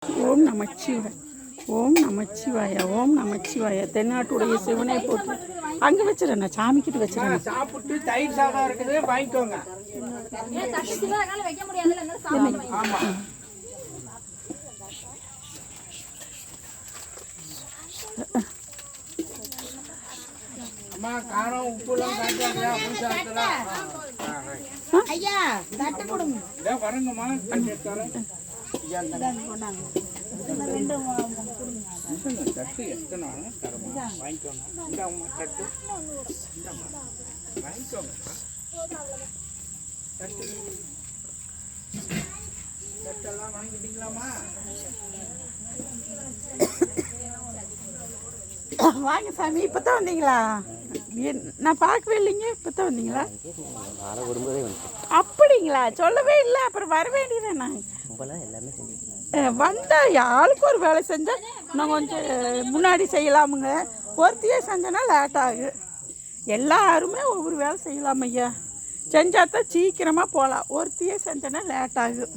ஓம் நமச்சிவாய ஓம் நமச்சிவாய ஓம் நமச்சிவாய தென்னாட்டுடைய சிவனை போட்டு அங்கே வச்சிடறேன், நான் சாமிக்கிட்டு வச்சிடறேன். சாப்பிட்டு தயிர் சாதம் இருக்குது, வாங்கிக்கோங்க. அம்மா காரம் உப்புலாம் காய்ச்சாங்களா? ஐயா தட்டு கொடுங்க. வரங்கம்மா, தட்டு எத்தனை தரமா வாங்கிக்கோங்க. இந்த அம்மா தட்டு வாங்கிக்கோங்க. தட்டு தட்டெல்லாம் வாங்கிட்டீங்களாம்மா? வாங்க சாமி, இப்போ தான் வந்தீங்களா? நான் பார்க்கவே இல்லைங்க, இப்போ தான் வந்தீங்களா? அப்படிங்களா? சொல்லவே இல்லை, அப்புறம் வர வேண்டியது. நான் வந்தால் ஆளுக்கு ஒரு வேலை செஞ்சால் நான் கொஞ்சம் முன்னாடி செய்யலாமுங்க. ஒருத்தையே செஞ்சேன்னா லேட் ஆகும். எல்லாருமே ஒவ்வொரு வேலை செய்யலாம் ஐயா, செஞ்சால் தான் சீக்கிரமாக போகலாம். ஒருத்தையே செஞ்சேன்னா லேட் ஆகும்.